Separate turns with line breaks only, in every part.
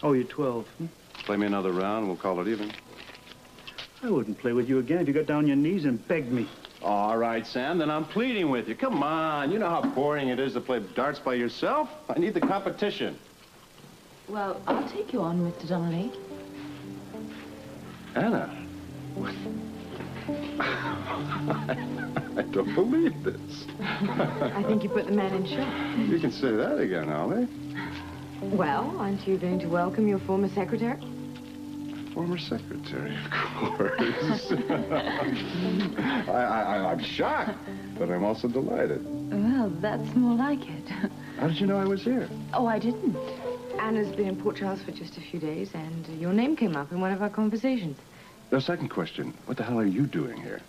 Oh, you're 12.
Play me another round, and we'll call it even.
I wouldn't play with you again if you got down on your knees and begged me.
All right, Sam, then I'm pleading with you. Come on, you know how boring it is to play darts by yourself? I need the competition.
Well, I'll take you on, Mr. Donnelly.
Anna. I don't believe this.
I think you put the man in shock.
You can say that again, Ollie.
Well, aren't you going to welcome your former secretary?
Former secretary, of course. I'm shocked, but I'm also delighted.
Well, that's more like it.
How did you know I was here?
Oh, I didn't.
Anna's been in Port Charles for just a few days, and your name came up in one of our conversations.
The second question, what the hell are you doing here?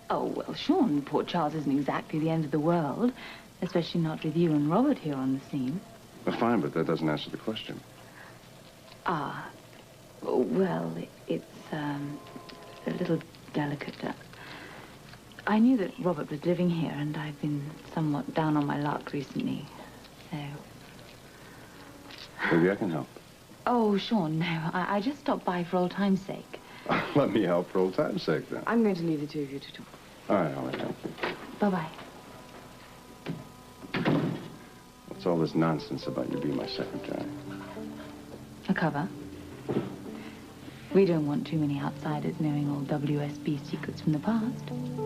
Oh, well, Sean, Port Charles isn't exactly the end of the world, especially not with you and Robert here on the scene.
Well, fine, but that doesn't answer the question.
Ah, well, it's a little delicate. I knew that Robert was living here, and I've been somewhat down on my luck recently, so...
Maybe I can help.
Oh, Sean, no. I just stopped by for old time's sake.
Let me help for old time's sake, then.
I'm going to leave the two of you to talk.
All right, Ollie, thank you.
Bye-bye.
What's all this nonsense about you being my secretary?
A cover. We don't want too many outsiders knowing all WSB secrets from the past,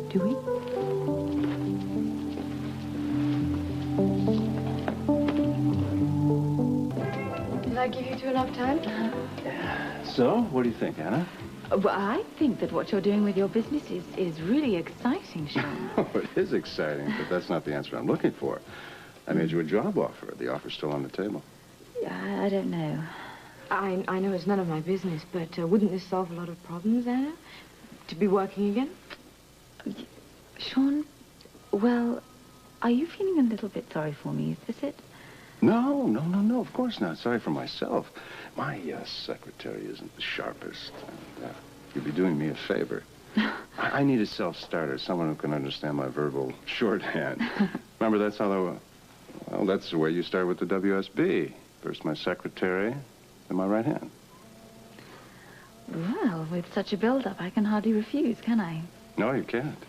do we?
Did I give you two enough time?
So, what do you think, Anna?
Well, I think that what you're doing with your business is really exciting, Sean.
Oh, it is exciting, but that's not the answer I'm looking for. I made you a job offer. The offer's still on the table.
I don't know.
I know it's none of my business, but wouldn't this solve a lot of problems, Anna? To be working again?
Sean, well, are you feeling a little bit sorry for me? Is this it?
No, of course not. Sorry for myself. My secretary isn't the sharpest, and you'd be doing me a favor. I need a self-starter, someone who can understand my verbal shorthand. Remember, that's how well, that's the way you start with the WSB. First my secretary, then my right hand.
Well, with such a build-up, I can hardly refuse, can I?
No, you can't.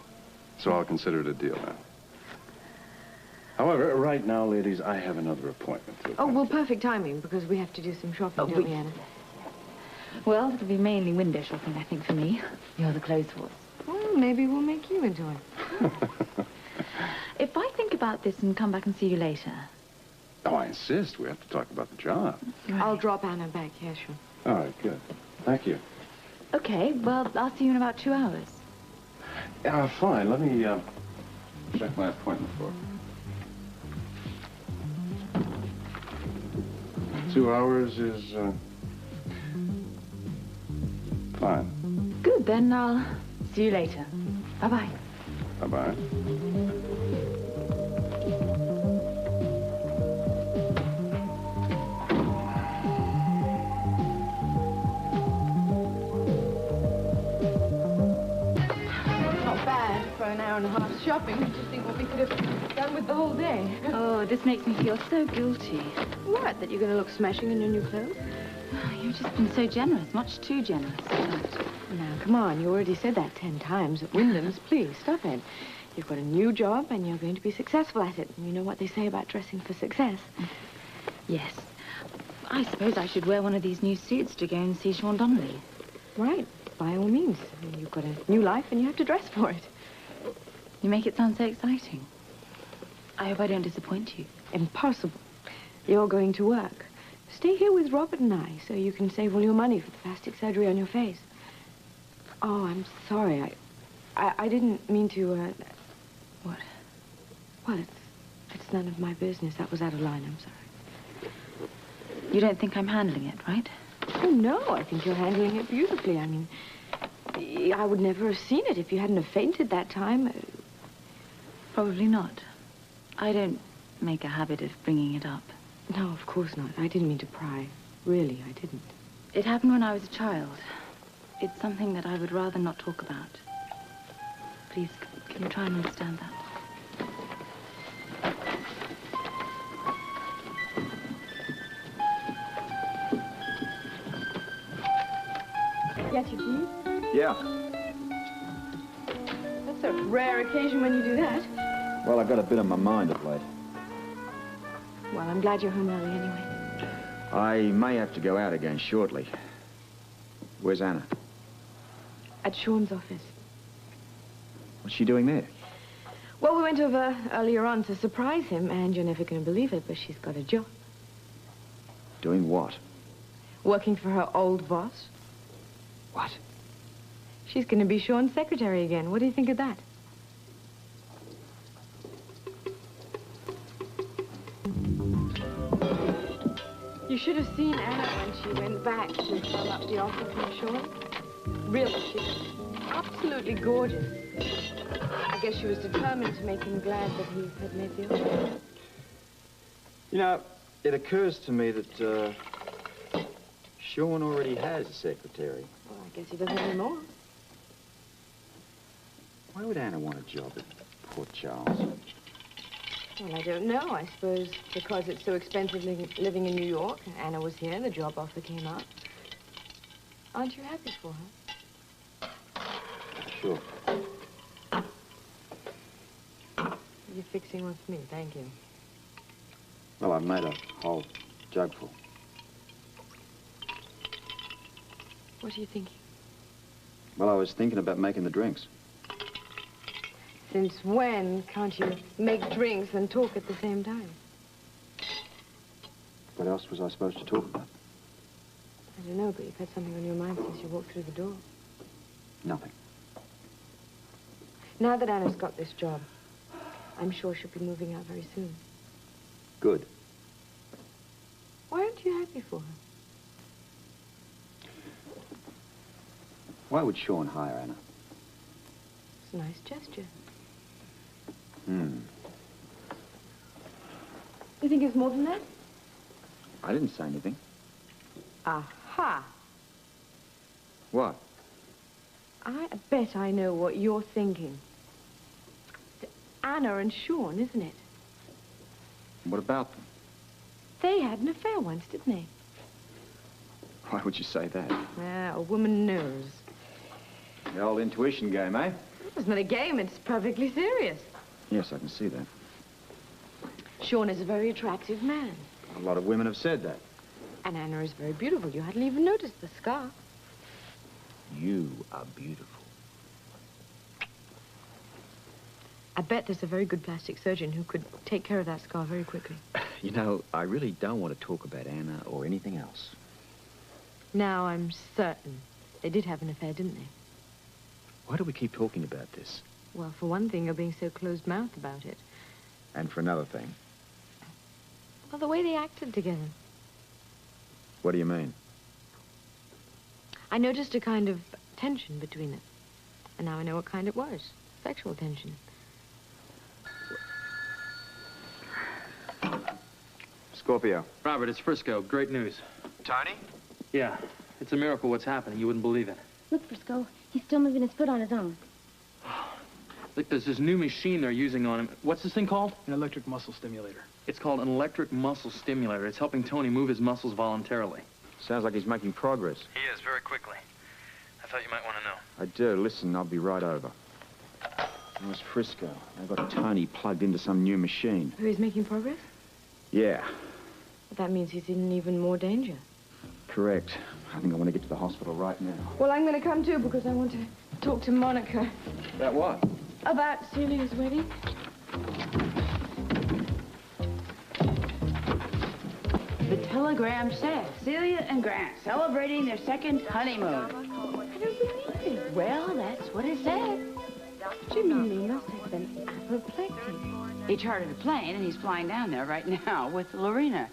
So I'll consider it a deal now. However, right now, ladies, I have another appointment.
Oh, well, perfect timing, because we have to do some shopping, don't we, Anna?
Well, it'll be mainly window shopping, I think, for me. You're the clothes horse.
Well, maybe we'll make you into one.
If I think about this and come back and see you later...
Oh, I insist. We have to talk about the job.
Right. I'll drop Anna back here, sure.
All right, good. Thank you.
Okay, well, I'll see you in about 2 hours.
Fine. Let me check my appointment for 2 hours is fine.
Good, then I'll see you later. Bye-bye.
Bye-bye.
An hour and a half shopping. What do you think what we could have done with the whole day?
Oh, this makes me feel so guilty.
What, that you're going to look smashing in your new clothes?
Oh, you've just been so generous, much too generous.
Now, come on, you already said that 10 times at Wyndham's. Please, stop it. You've got a new job and you're going to be successful at it. And you know what they say about dressing for success.
Yes. I suppose I should wear one of these new suits to go and see Sean Donnelly.
Right, by all means. You've got a new life and you have to dress for it.
You make it sound so exciting. I hope I don't disappoint you.
Impossible. You're going to work. Stay here with Robert and I so you can save all your money for the plastic surgery on your face. Oh, I'm sorry. I didn't mean to,
What?
Well, it's none of my business. That was out of line. I'm sorry.
You don't think I'm handling it, right?
Oh, no. I think you're handling it beautifully. I mean, I would never have seen it if you hadn't have fainted that time.
Probably not. I don't make a habit of bringing it up.
No, of course not. I didn't mean to pry. Really, I didn't.
It happened when I was a child. It's something that I would rather not talk about. Please, can you try and understand that?
Get your teeth?
Yeah.
That's a rare occasion when you do that.
Well, I got a bit on my mind of late.
Well, I'm glad you're home early anyway.
I may have to go out again shortly. Where's Anna?
At Sean's office.
What's she doing there?
Well, we went over earlier on to surprise him, and you're never going to believe it, but she's got a job.
Doing what?
Working for her old boss.
What?
She's going to be Sean's secretary again. What do you think of that? You should have seen Anna when she went back to sum up the offer from Sean. Really, she's absolutely gorgeous. I guess she was determined to make him glad that he had made the offer.
You know, it occurs to me that, Sean already has a secretary.
Well, I guess he doesn't anymore.
Why would Anna want a job at Port Charles?
Well, I don't know. I suppose because it's so expensive living in New York. Anna was here, the job offer came up. Aren't you happy for her?
Sure.
You're fixing one for me, thank you.
Well, I've made a whole jugful.
What are you thinking?
Well, I was thinking about making the drinks.
Since when can't you make drinks and talk at the same time?
What else was I supposed to talk about?
I don't know, but you've had something on your mind since you walked through the door.
Nothing.
Now that Anna's got this job, I'm sure she'll be moving out very soon.
Good.
Why aren't you happy for her?
Why would Sean hire Anna?
It's a nice gesture. You think it's more than that?
I didn't say anything.
Aha!
What?
I bet I know what you're thinking. It's Anna and Sean, isn't it?
What about them?
They had an affair once, didn't they?
Why would you say that?
Ah, a woman knows.
The old intuition game, eh?
It's not a game, it's perfectly serious.
Yes, I can see that.
Sean is a very attractive man.
A lot of women have said that.
And Anna is very beautiful. You hadn't even noticed the scar.
You are beautiful.
I bet there's a very good plastic surgeon who could take care of that scar very quickly.
You know, I really don't want to talk about Anna or anything else.
Now I'm certain they did have an affair, didn't they?
Why do we keep talking about this?
Well, for one thing, you're being so closed-mouthed about it.
And for another thing.
Well, the way they acted together.
What do you mean?
I noticed a kind of tension between them. And now I know what kind it was. Sexual tension.
Scorpio.
Robert, it's Frisco. Great news.
Tony?
Yeah, it's a miracle what's happening. You wouldn't believe it.
Look, Frisco, he's still moving his foot on his own.
Look, there's this new machine they're using on him. What's this thing called?
An electric muscle stimulator.
It's called an electric muscle stimulator. It's helping Tony move his muscles voluntarily.
Sounds like he's making progress.
He is, very quickly. I thought you might want to know.
I do. Listen, I'll be right over. Oh, it's Frisco. They've got Tony plugged into some new machine.
Who is making progress?
Yeah,
Well, that means he's in even more danger.
correct. I think I want to get to the hospital right now.
Well, I'm going to come too because I want to talk to Monica
About what?
about Celia's wedding.
The telegram says Celia and Grant celebrating their second honeymoon.
I don't believe it.
Well, that's what it said.
Jimmy must have been apoplectic.
He chartered a plane and he's flying down there right now with Lorena.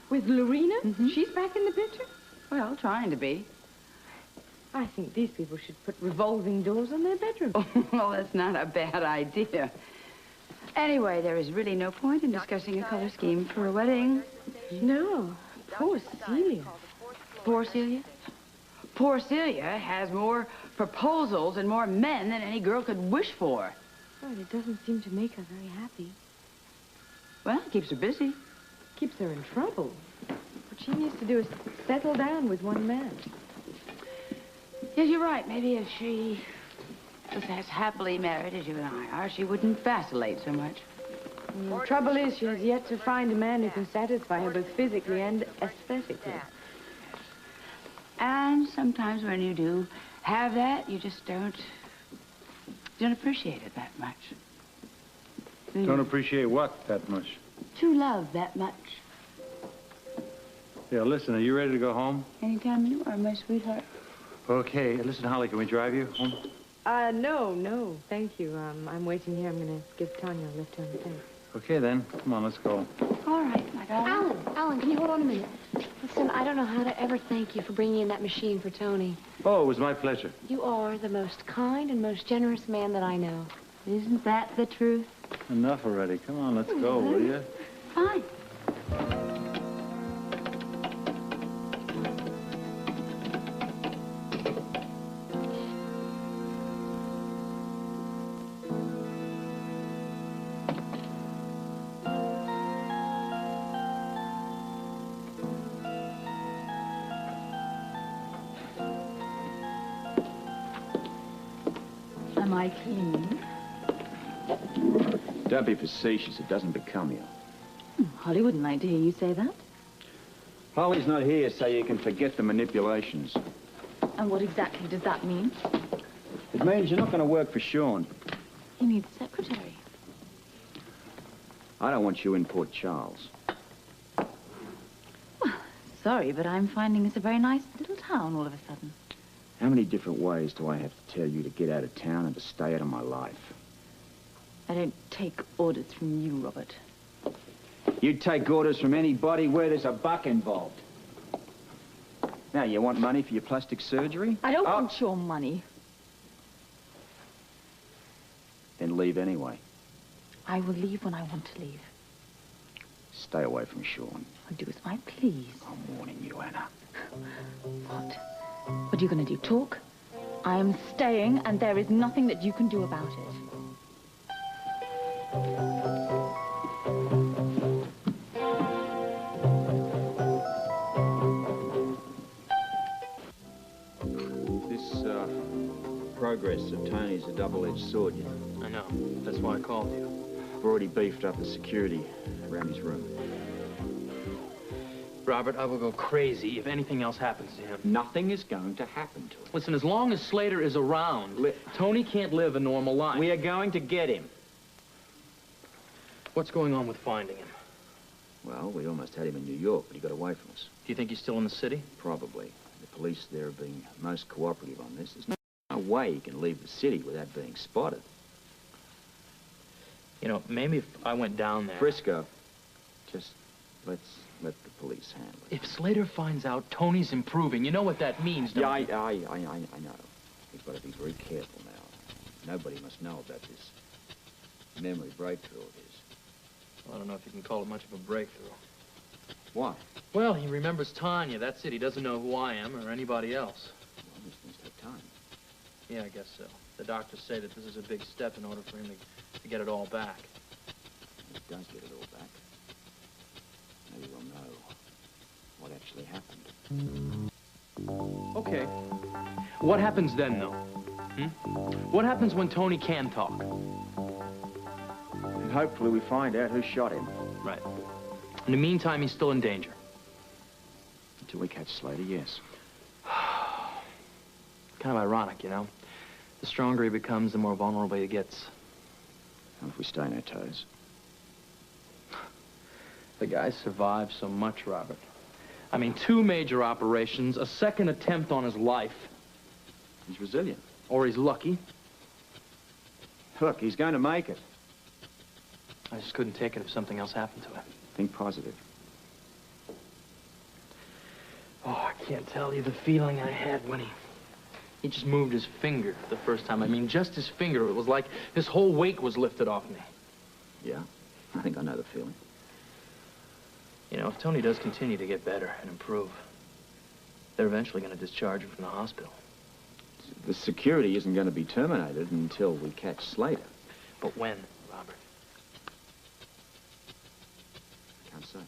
With Lorena? She's back in the picture?
Well, trying to be.
I think these people should put revolving doors on their bedroom.
Well, that's not a bad idea. Anyway, there is really no point in discussing a color scheme for a wedding.
No. Poor Celia.
Poor Celia? Poor Celia has more proposals and more men than any girl could wish for.
Well, it doesn't seem to make her very happy.
Well, it keeps her busy.
Keeps her in trouble. What she needs to do is settle down with one man.
Yes, you're right. Maybe if she was as happily married as you and I are, she wouldn't vacillate so much.
The trouble is, she has yet to find a man who can satisfy her both physically and aesthetically.
And sometimes when you do have that, you just don't appreciate it that much.
Don't appreciate what that much?
To love that much.
Yeah, listen, are you ready to go home?
Anytime you are, my sweetheart.
Okay, listen, Holly, can we drive you home?
No, thank you. I'm waiting here. I'm gonna give Tanya a lift home, thanks.
Okay, then. Come on, let's go.
All right, my darling.
Alan, can you hold on a minute? Listen, I don't know how to ever thank you for bringing in that machine for Tony.
Oh, it was my pleasure.
You are the most kind and most generous man that I know.
Isn't that the truth?
Enough already. Come on, let's go, will you?
Fine. Am I clean?
Don't be facetious. It doesn't become you.
Holly wouldn't like to hear you say that.
Holly's not here, so you can forget the manipulations.
And what exactly does that mean?
It means you're not going to work for Sean.
He needs a secretary.
I don't want you in Port Charles.
Well, sorry, but I'm finding this a very nice little town all of a sudden.
How many different ways do I have to tell you to get out of town and to stay out of my life?
I don't take orders from you, Robert.
You take orders from anybody where there's a buck involved. Now, you want money for your plastic surgery?
I don't want your money.
Then leave anyway.
I will leave when I want to leave.
Stay away from Sean.
I'll do as I please.
I'm warning you, Anna.
What? What are you going to do, talk? I am staying, and there is nothing that you can do about it.
This, progress of Tony's a double-edged sword, you know.
I know. That's why I called you.
I've already beefed up the security around his room.
Robert, I will go crazy if anything else happens to him.
Nothing is going to happen to him.
Listen, as long as Slater is around, Tony can't live a normal life.
We are going to get him.
What's going on with finding him?
Well, we almost had him in New York, but he got away from us.
Do you think he's still in the city?
Probably. The police there are being most cooperative on this. There's no way he can leave the city without being spotted.
You know, maybe if I went down there...
Frisco, just let the police handle it.
If Slater finds out Tony's improving, you know what that means, don't you?
I know. We've got to be very careful now. Nobody must know about this memory breakthrough of his.
Well, I don't know if you can call it much of a breakthrough.
Why?
Well, he remembers Tanya. That's it. He doesn't know who I am or anybody else.
Well, these things take time.
Yeah, I guess so. The doctors say that this is a big step in order for him to get it all back.
If he does get it all back, maybe we'll know what actually happened.
Okay. What happens then, though? What happens when Tony can talk?
And hopefully we find out who shot him.
Right. In the meantime, he's still in danger.
Until we catch Slater, yes.
Kind of ironic, you know? The stronger he becomes, the more vulnerable he gets.
And if we stay on our toes?
The guy survived so much, Robert. I mean, 2 major operations, a second attempt on his life.
He's resilient.
Or he's lucky.
Look, he's going to make it.
I just couldn't take it if something else happened to him.
Think positive.
Oh, I can't tell you the feeling I had when he just moved his finger the first time. I mean, just his finger. It was like his whole weight was lifted off me.
Yeah, I think I know the feeling.
You know, if Tony does continue to get better and improve, they're eventually going to discharge him from the hospital.
The security isn't going to be terminated until we catch Slater.
But when, Robert?
I can't say.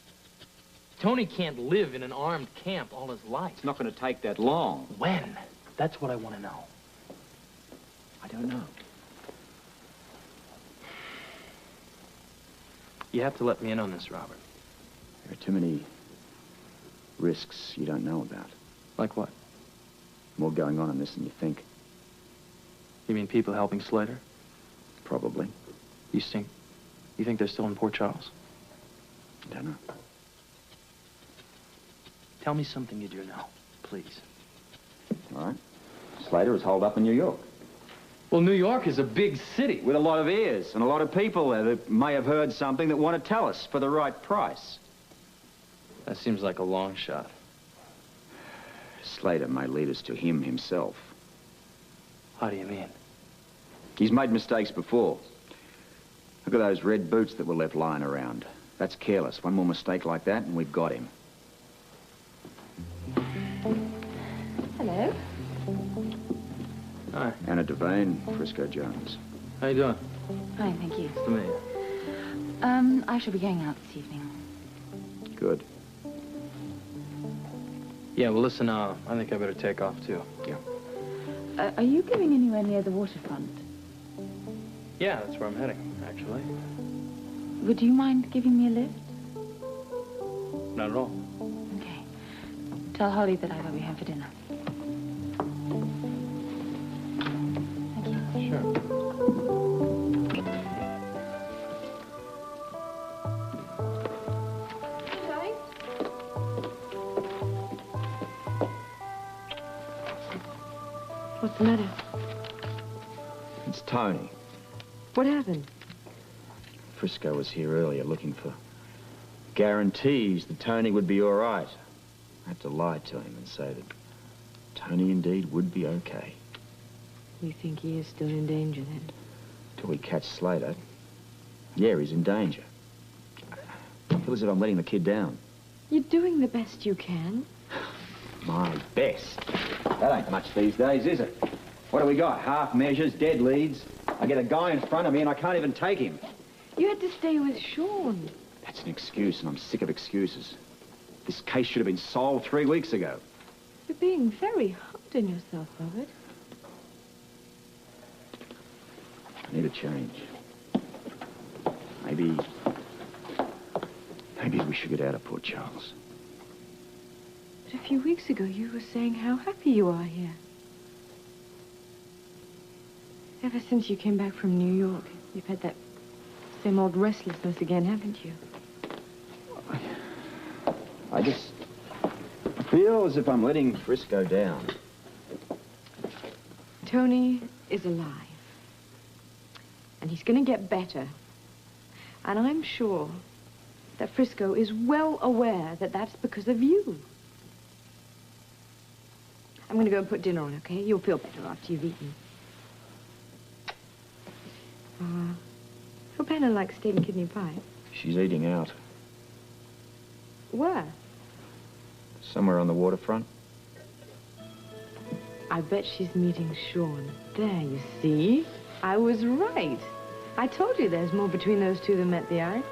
Tony can't live in an armed camp all his life.
It's not going to take that long.
When? That's what I want to know.
I don't know.
You have to let me in on this, Robert.
There are too many risks you don't know about.
Like what?
More going on in this than you think.
You mean people helping Slater?
Probably.
You think they're still in Port Charles?
I don't know.
Tell me something you do know, please.
All right. Slater is holed up in New York.
Well, New York is a big city.
With a lot of ears and a lot of people there that may have heard something that want to tell us for the right price.
That seems like a long shot.
Slater may lead us to him himself.
How do you mean?
He's made mistakes before. Look at those red boots that were left lying around. That's careless. One more mistake like that and we've got him.
Hello.
Hi.
Anna Devane, Frisco Jones.
How you doing?
Fine, thank you.
Nice to meet you.
I shall be going out this evening.
Good.
Yeah, well, listen, I think I better take off, too.
Yeah.
Are you going anywhere near the waterfront?
Yeah, that's where I'm heading, actually.
Would you mind giving me a lift?
Not at all.
Okay. Tell Holly that I will be home for dinner. Thank you.
Sure.
What's the matter?
It's Tony.
What happened?
Frisco was here earlier looking for guarantees that Tony would be all right. I had to lie to him and say that Tony indeed would be okay.
You think he is still in danger, then?
Till we catch Slater. Yeah, he's in danger. I feel as if I'm letting the kid down.
You're doing the best you can.
My best. That ain't much these days, is it? What do we got? Half measures, dead leads. I get a guy in front of me and I can't even take him.
You had to stay with Sean.
That's an excuse and I'm sick of excuses. This case should have been solved 3 weeks ago.
You're being very hard on yourself, Robert.
I need a change. Maybe we should get out of Port Charles.
But a few weeks ago, you were saying how happy you are here. Ever since you came back from New York, you've had that same old restlessness again, haven't you?
I just feel as if I'm letting Frisco down.
Tony is alive. And he's going to get better. And I'm sure that Frisco is well aware that that's because of you. I'm going to go and put dinner on, okay? You'll feel better after you've eaten. Hope Anna likes steak and kidney pie.
She's eating out.
Where?
Somewhere on the waterfront.
I bet she's meeting Sean. There, you see? I was right. I told you there's more between those two than met the eye.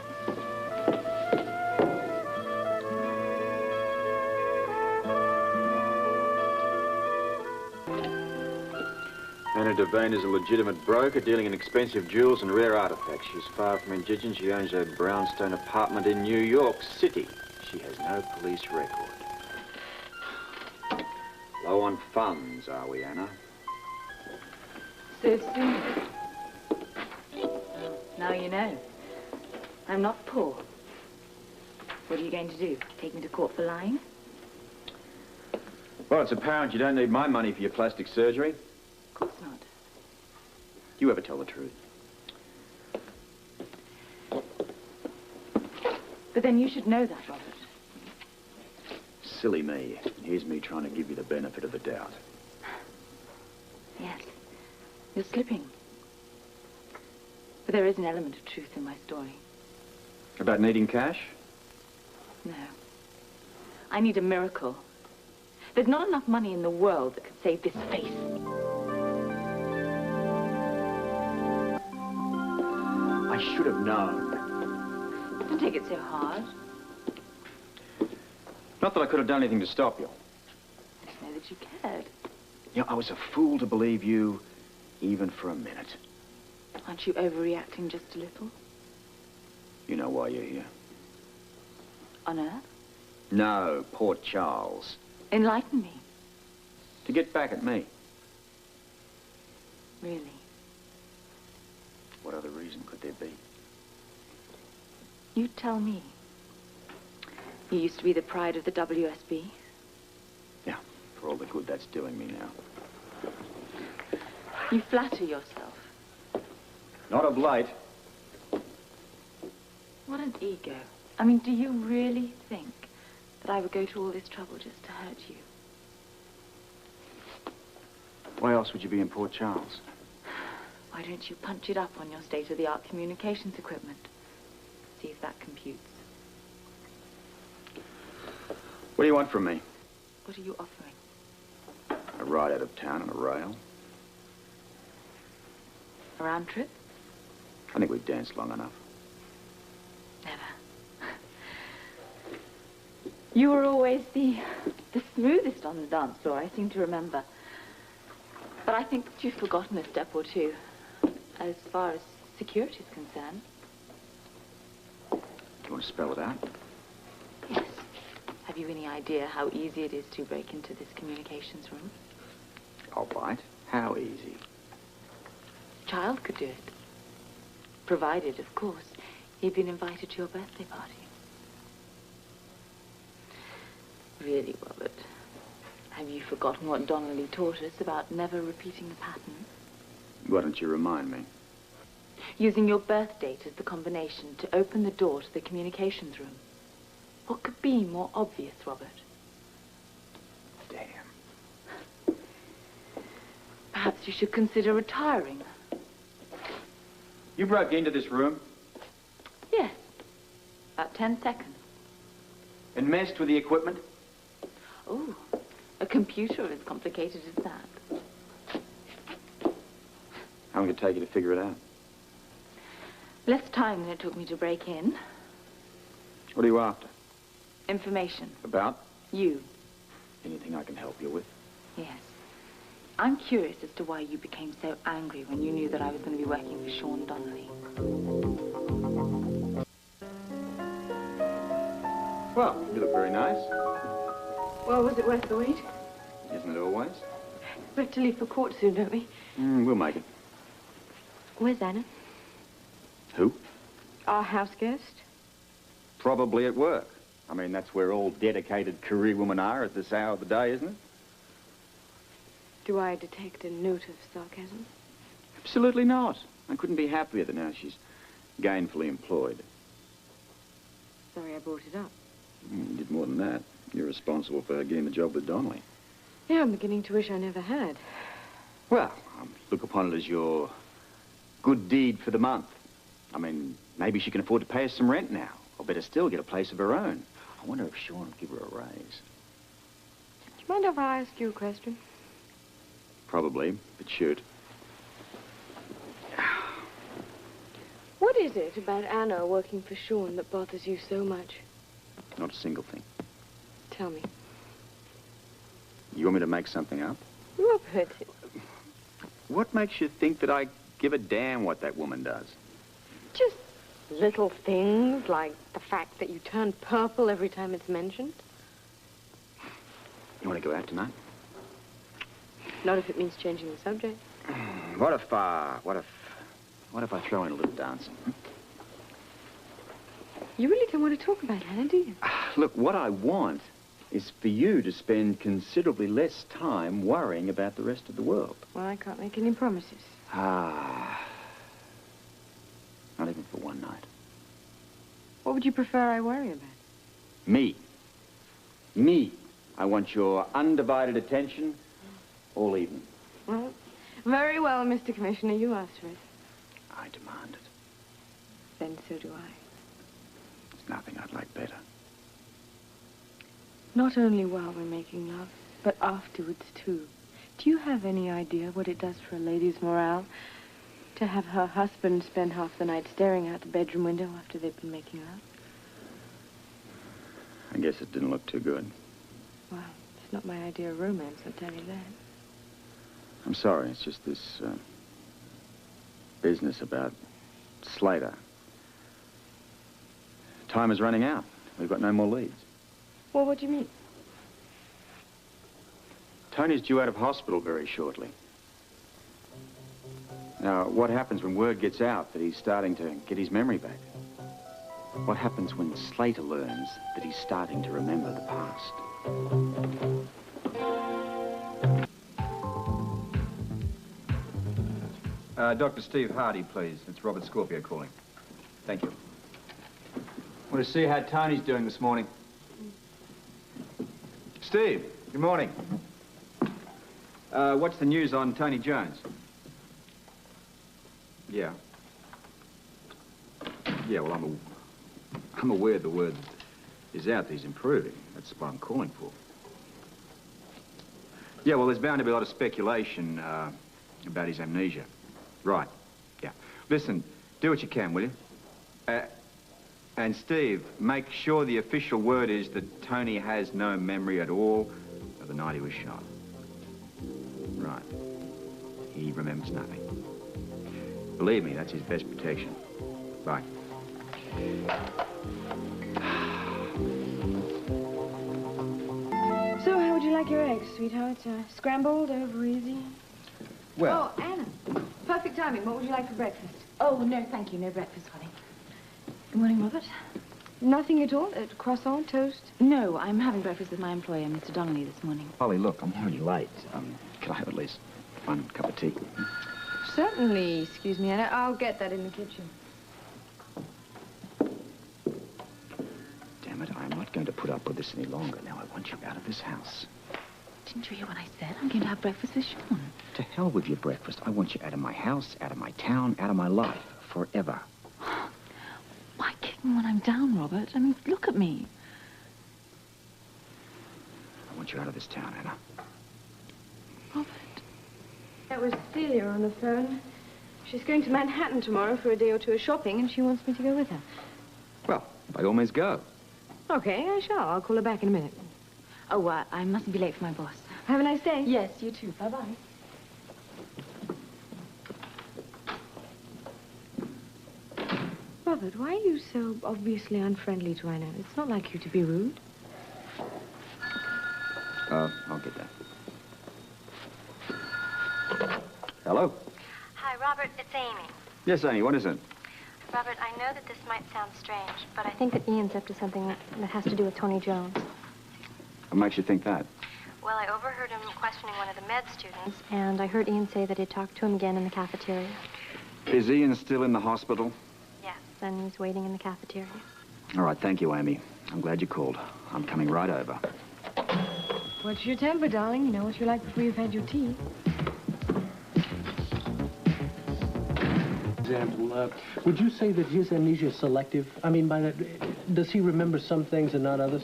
Anna Devane is a legitimate broker dealing in expensive jewels and rare artifacts. She's far from indigent. She owns a brownstone apartment in New York City. She has no police record. Low on funds, are we, Anna?
So soon. Now you know. I'm not poor. What are you going to do? Take me to court for lying?
Well, it's apparent you don't need my money for your plastic surgery.
Of course not.
You ever tell the truth?
But then you should know that, Robert.
Silly me. Here's me trying to give you the benefit of the doubt.
Yes. You're slipping. But there is an element of truth in my story.
About needing cash?
No. I need a miracle. There's not enough money in the world that could save this face.
I should have known.
Don't take it so hard.
Not that I could have done anything to stop you.
I didn't know that you cared.
You know, I was a fool to believe you, even for a minute.
Aren't you overreacting just a little?
You know why you're here?
On Earth?
No, Port Charles.
Enlighten me.
To get back at me.
Really?
What other reason could there be?
You tell me. You used to be the pride of the WSB.
Yeah, for all the good that's doing me now.
You flatter yourself.
Not of late.
What an ego. I mean, do you really think that I would go to all this trouble just to hurt you?
Why else would you be in Port Charles?
Why don't you punch it up on your state-of-the-art communications equipment? See if that computes.
What do you want from me?
What are you offering?
A ride out of town on a rail?
A round trip?
I think we've danced long enough.
Never. You were always the smoothest on the dance floor, I seem to remember. But I think that you've forgotten a step or two, as far as security is concerned.
Do you want to spell it out?
Yes. Have you any idea how easy it is to break into this communications room?
I'll bite. How easy?
A child could do it. Provided, of course, he'd been invited to your birthday party. Really, Robert, have you forgotten what Donnelly taught us about never repeating the pattern?
Why don't you remind me?
Using your birth date as the combination to open the door to the communications room. What could be more obvious, Robert?
Damn.
Perhaps you should consider retiring.
You broke into this room
Yes. About 10 seconds.
and messed with the equipment?
Oh, a computer as complicated as that.
How long did it take you to figure it out?
Less time than it took me to break in.
What are you after?
Information.
About?
You.
Anything I can help you with?
Yes. I'm curious as to why you became so angry when you knew that I was going to be working for Sean Donnelly.
Well, you look very nice.
Well, was it worth the wait?
Isn't it always?
We have to leave for court soon, don't we?
We'll make it.
Where's Anna?
Who?
Our house guest.
Probably at work. I mean, that's where all dedicated career women are at this hour of the day, isn't it?
Do I detect a note of sarcasm?
Absolutely not. I couldn't be happier that now she's gainfully employed.
Sorry I brought it up.
You did more than that. You're responsible for her getting the job with Donnelly.
Yeah, I'm beginning to wish I never had.
Well, look upon it as your good deed for the month. I mean, maybe she can afford to pay us some rent now. Or better still, get a place of her own. I wonder if Sean will give her a raise.
Do you mind if I ask you a question?
Probably, but shoot.
What is it about Anna working for Sean that bothers you so much?
Not a single thing.
Tell me.
You want me to make something up?
Robert.
What makes you think that I give a damn what that woman does?
Just little things like the fact that you turn purple every time it's mentioned.
You want to go out tonight?
Not if it means changing the subject.
What if I throw in a little dancing?
You really don't want to talk about Anna, do you?
Look, what I want is for you to spend considerably less time worrying about the rest of the world.
Well, I can't make any promises.
Not even for one night.
What would you prefer I worry about?
Me. Me. I want your undivided attention all evening.
Well, very well, Mr. Commissioner. You asked for it.
I demand it.
Then so do I.
There's nothing I'd like better.
Not only while we're making love, but afterwards, too. Do you have any idea what it does for a lady's morale to have her husband spend half the night staring out the bedroom window after they've been making love?
I guess it didn't look too good.
Well, it's not my idea of romance, I'll tell you that.
I'm sorry, it's just this business about Slater. Time is running out. We've got no more leads.
Well, what do you mean?
Tony's due out of hospital very shortly. Now, what happens when word gets out that he's starting to get his memory back? What happens when Slater learns that he's starting to remember the past?
Dr. Steve Hardy, please. It's Robert Scorpio calling. Thank you. Want to see how Tony's doing this morning. Steve, good morning. What's the news on Tony Jones? Yeah. Yeah, well, I'm aware the word is out that he's improving. That's what I'm calling for. Yeah, well, there's bound to be a lot of speculation about his amnesia. Right, yeah. Listen, do what you can, will you? And Steve, make sure the official word is that Tony has no memory at all of the night he was shot. Right. He remembers nothing. Believe me, that's his best protection. Bye.
So, how would you like your eggs, sweetheart? Scrambled, over easy?
Well...
Oh, Anna. Perfect timing. What would you like for breakfast?
Oh, no, thank you. No breakfast, honey. Good morning, Robert.
Nothing at all? Croissant, toast?
No, I'm having breakfast with my employer, Mr. Donnelly, this morning.
Polly, look, I'm already late. Can I have at least one cup of tea?
Certainly. Excuse me, Anna. I'll get that in the kitchen.
Damn it, I'm not going to put up with this any longer. Now, I want you out of this house.
Didn't you hear what I said? I'm going to have breakfast with Sean.
To hell with your breakfast. I want you out of my house, out of my town, out of my life. Forever.
Why kick me when I'm down, Robert? I mean, look at me.
I want you out of this town, Anna.
Robert.
That was Celia on the phone. She's going to Manhattan tomorrow for a day or two of shopping, and she wants me to go with her.
Well, by all means, go.
Okay, I shall. I'll call her back in a minute.
Oh, I mustn't be late for my boss.
Have a nice day.
Yes, you too. Bye-bye.
Robert, why are you so obviously unfriendly to Anna? It's not like you to be rude.
I'll get that. Hello?
Hi, Robert. It's Amy.
Yes, Amy, what is it?
Robert, I know that this might sound strange, but I think that Ian's up to something that has to do with Tony Jones.
What makes you think that?
Well, I overheard him questioning one of the med students, and I heard Ian say that he'd talked to him again in the cafeteria.
Is Ian still in the hospital?
Yes, and he's waiting in the cafeteria.
All right, thank you, Amy. I'm glad you called. I'm coming right over.
What's your temper, darling? You know what you like before you've had your tea.
Example, would you say that his amnesia is selective? I mean, by that, does he remember some things and not others?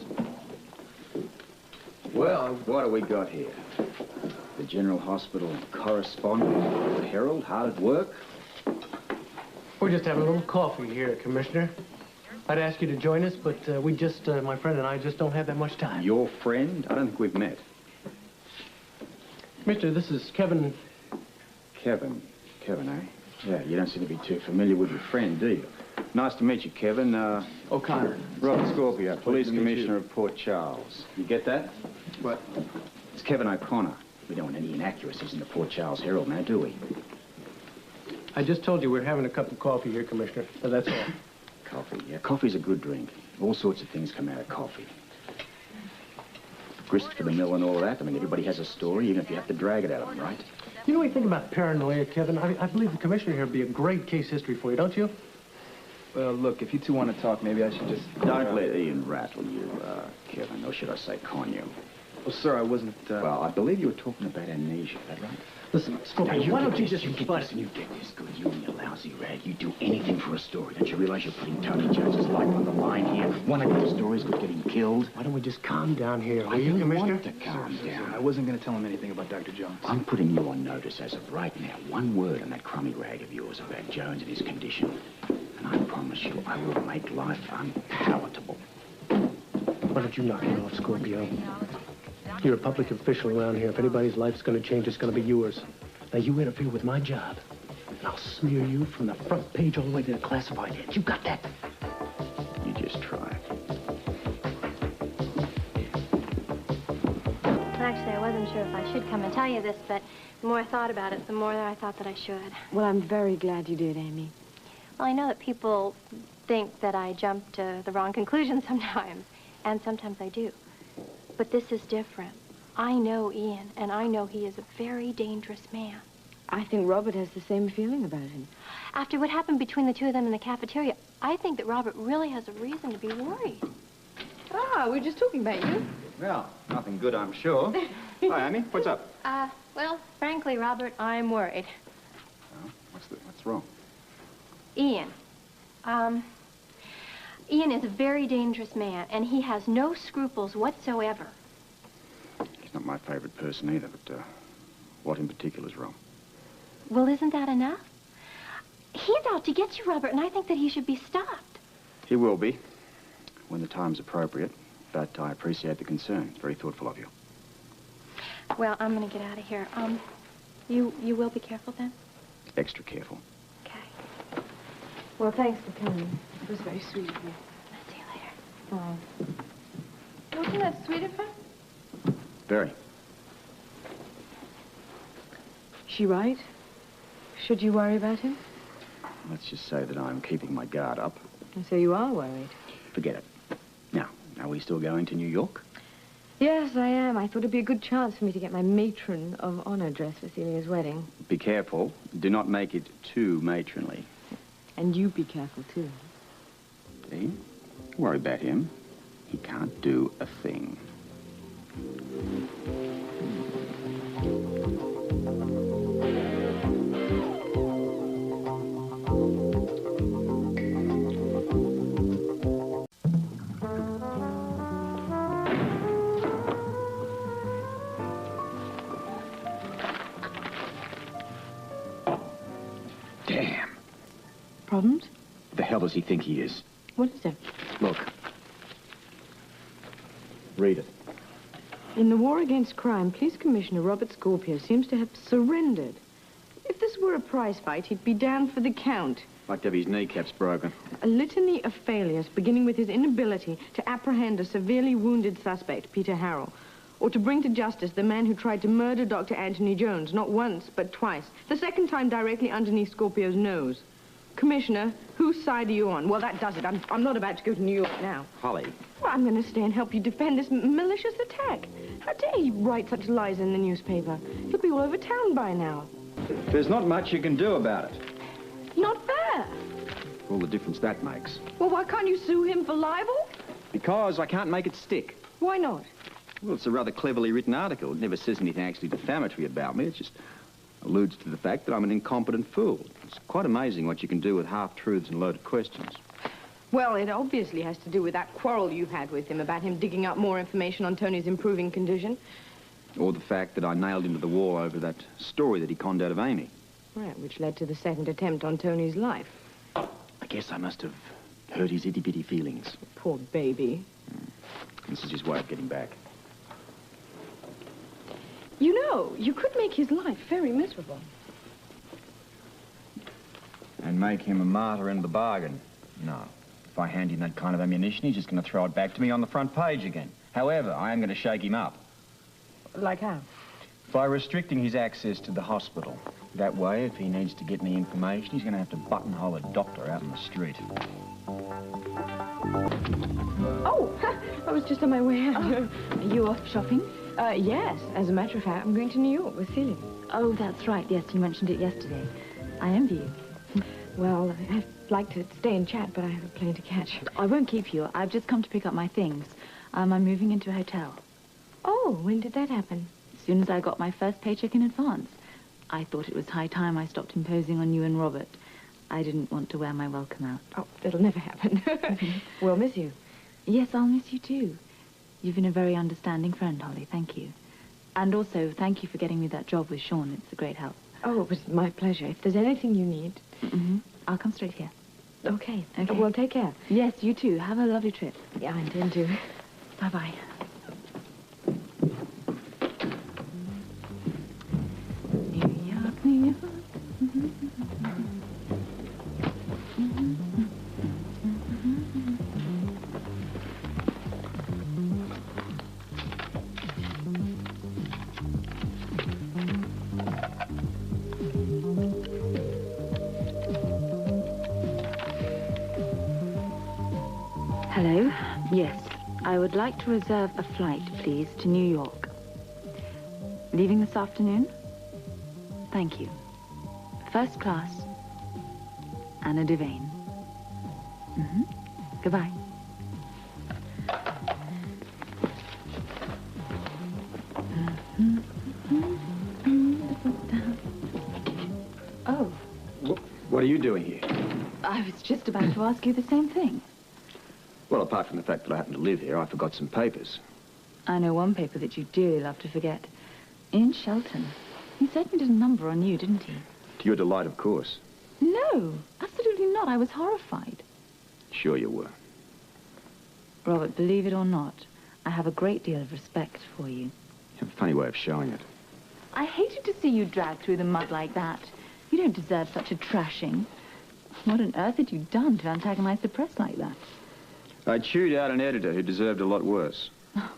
Well, what do we got here? The General Hospital correspondent, the Herald, hard at work?
We're just having a little coffee here, Commissioner. I'd ask you to join us, but we just, my friend and I just don't have that much time.
Your friend? I don't think we've met.
Mister, this is Kevin.
Kevin, eh? Yeah, you don't seem to be too familiar with your friend, do you? Nice to meet you, Kevin.
O'Connor.
Robert Scorpio, Police
to meet
Commissioner
you.
of Port Charles. You get that?
What?
It's Kevin O'Connor. We don't want any inaccuracies in the Port Charles Herald now, do we?
I just told you we're having a cup of coffee here, Commissioner. So that's all.
Coffee, yeah. Coffee's a good drink. All sorts of things come out of coffee. Grist for the mill and all that. I mean, everybody has a story, even if you have to drag it out of them, right?
You know what you think about paranoia, Kevin? I believe the Commissioner here would be a great case history for you, don't you?
Well, look, if you two want to talk, maybe I should just...
Don't let Ian rattle you, Kevin, or should I say con you.
Well, sir, I wasn't,
Well, I believe you were talking about amnesia, is that right?
Listen, Scorpio, why don't you just...
You get this good. You and your lousy rag. You do anything for a story. Don't you realize you're putting Tony Jones's life on the line here? One of your stories could get him killed.
Why don't we just calm down here, will
I
you,
don't
Commissioner?
want to calm down.
I wasn't going to tell him anything about Dr. Jones.
I'm putting you on notice as of right now. One word on that crummy rag of yours about Jones and his condition. And I promise you, I will make life unpalatable.
Why don't you knock it off, Scorpio? You're a public official around here. If anybody's life's going to change, it's going to be yours. Now, you interfere with my job, and I'll smear you from the front page all the way to the classified edge. You got that?
You just try.
Actually, I wasn't sure if I should come and tell you this, but the more I thought about it, the more that I thought that I should.
Well, I'm very glad you did, Amy.
Well, I know that people think that I jump to the wrong conclusion sometimes, and sometimes I do. But this is different. I know Ian, and I know he is a very dangerous man.
I think Robert has the same feeling about him.
After what happened between the two of them in the cafeteria, I think that Robert really has a reason to be worried.
Ah, we're just talking about you.
Well, nothing good, I'm sure. Hi, Amy. What's up?
Well, frankly, Robert, I'm worried.
Oh, what's wrong?
Ian. Ian is a very dangerous man, and he has no scruples whatsoever.
He's not my favorite person either, but what in particular is wrong?
Well, isn't that enough? He's out to get you, Robert, and I think that he should be stopped.
He will be, when the time's appropriate. But I appreciate the concern. It's very thoughtful of you.
Well, I'm going to get out of here. You will be careful then?
Extra careful.
Okay.
Well, thanks for coming. It was very sweet of you.
I'll see you later.
Oh. Wasn't that sweet of her?
Very.
She right? Should you worry about him?
Let's just say that I'm keeping my guard up.
And so you are worried.
Forget it. Now, are we still going to New York?
Yes, I am. I thought it'd be a good chance for me to get my matron of honor dress for Celia's wedding.
Be careful. Do not make it too matronly.
And you be careful, too.
See? Don't worry about him. He can't do a thing. Damn.
Problems?
The hell does he think he is?
What is it?
Look. Read it.
In the war against crime, Police Commissioner Robert Scorpio seems to have surrendered. If this were a prize fight, he'd be down for the count.
Like to have his kneecaps broken.
A litany of failures, beginning with his inability to apprehend a severely wounded suspect, Peter Harrell, or to bring to justice the man who tried to murder Dr. Anthony Jones, not once, but twice. The second time directly underneath Scorpio's nose. Commissioner, whose side are you on? Well, that does it. I'm not about to go to New York now.
Holly.
Well, I'm going to stay and help you defend this malicious attack. How dare you write such lies in the newspaper? He'll be all over town by now.
There's not much you can do about it.
Not fair.
All the difference that makes.
Well, why can't you sue him for libel?
Because I can't make it stick.
Why not?
Well, it's a rather cleverly written article. It never says anything actually defamatory about me. It just alludes to the fact that I'm an incompetent fool. It's quite amazing what you can do with half-truths and loaded questions.
Well, it obviously has to do with that quarrel you had with him about him digging up more information on Tony's improving condition.
Or the fact that I nailed him to the wall over that story that he conned out of Amy.
Right, which led to the second attempt on Tony's life.
I guess I must have hurt his itty-bitty feelings.
Poor baby.
This is his way of getting back.
You know, you could make his life very miserable.
And make him a martyr in the bargain. No. If I hand him that kind of ammunition, he's just going to throw it back to me on the front page again. However, I am going to shake him up.
Like how?
By restricting his access to the hospital. That way, if he needs to get any information, he's going to have to buttonhole a doctor out in the street.
Oh, I was just on my way out.
Are you off shopping?
Yes. As a matter of fact, I'm going to New York with Celia.
Oh, that's right. Yes, you mentioned it yesterday. I envy you.
Well, I'd like to stay and chat, but I have a plane to catch.
I won't keep you. I've just come to pick up my things. I'm moving into a hotel.
Oh, when did that happen?
As soon as I got my first paycheck in advance. I thought it was high time I stopped imposing on you and Robert. I didn't want to wear my welcome out.
Oh, that'll never happen. We'll miss you.
Yes, I'll miss you too. You've been a very understanding friend, Holly. Thank you. And also, thank you for getting me that job with Sean. It's a great help.
Oh, it was my pleasure. If there's anything you need...
I'll come straight here.
Okay.
Okay.
Well, take care.
Yes, you too. Have a lovely trip.
Yeah, I intend to.
Bye-bye. I would like to reserve a flight, please, to New York. Leaving this afternoon? Thank you. First class. Anna Devane. Goodbye. Oh.
What are you doing here?
I was just about to ask you the same thing.
Well, apart from the fact that I happen to live here, I forgot some papers.
I know one paper that you dearly love to forget. Ian Shelton. He certainly did a number on you, didn't he?
To your delight, of course.
No, absolutely not. I was horrified.
Sure you were.
Robert, believe it or not, I have a great deal of respect for you.
You have a funny way of showing it.
I hated to see you dragged through the mud like that. You don't deserve such a trashing. What on earth had you done to antagonize the press like that?
I chewed out an editor who deserved a lot worse.
Oh,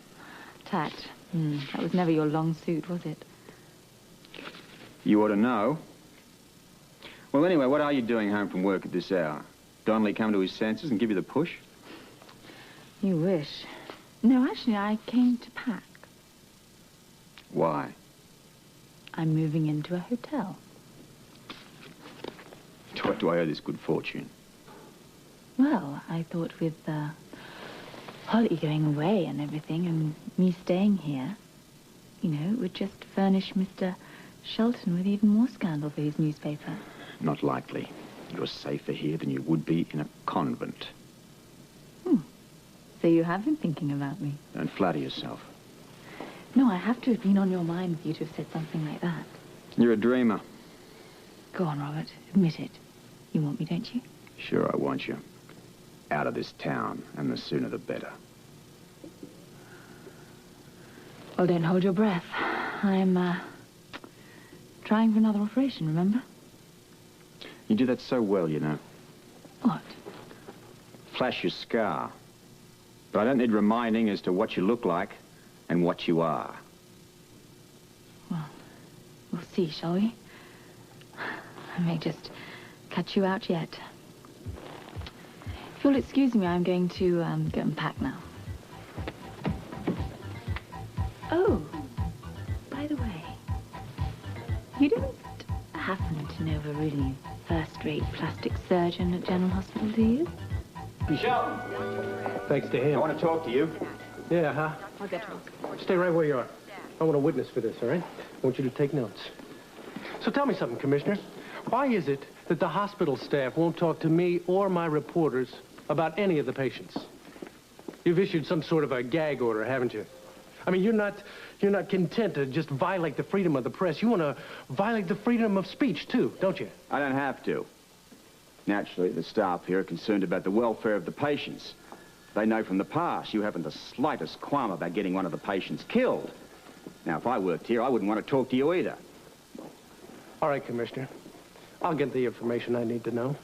tact. That was never your long suit, was it?
You ought to know. Well, anyway, what are you doing home from work at this hour? Donnelly come to his senses and give you the push?
You wish. No, actually, I came to pack.
Why?
I'm moving into a hotel.
To what do I owe this good fortune?
Well, I thought with Holly going away and everything and me staying here, you know, it would just furnish Mr. Shelton with even more scandal for his newspaper.
Not likely. You're safer here than you would be in a convent.
So you have been thinking about me?
Don't flatter yourself.
No, I have to have been on your mind for you to have said something like that.
You're a dreamer.
Go on, Robert. Admit it. You want me, don't you?
Sure, I want you. Out of this town, and the sooner the better.
Well, don't hold your breath. I'm, trying for another operation, remember?
You do that so well, you know.
What?
Flash your scar. But I don't need reminding as to what you look like and what you are.
Well, we'll see, shall we? I may just cut you out yet. If you'll excuse me, I'm going to go and pack now. Oh, by the way, you don't happen to know of a really first-rate plastic surgeon at General Hospital, do you?
Michelle! Thanks to him.
I want to talk to you.
Yeah, huh?
I'll get her.
Stay right where you are. I want a witness for this, all right? I want you to take notes. So tell me something, Commissioner. Why is it that the hospital staff won't talk to me or my reporters about any of the patients? You've issued some sort of a gag order, haven't you? I mean, you're not content to just violate the freedom of the press. You want to violate the freedom of speech, too, don't you?
I don't have to. Naturally, the staff here are concerned about the welfare of the patients. They know from the past you haven't the slightest qualm about getting one of the patients killed. Now, if I worked here, I wouldn't want to talk to you either.
All right, Commissioner. I'll get the information I need to know.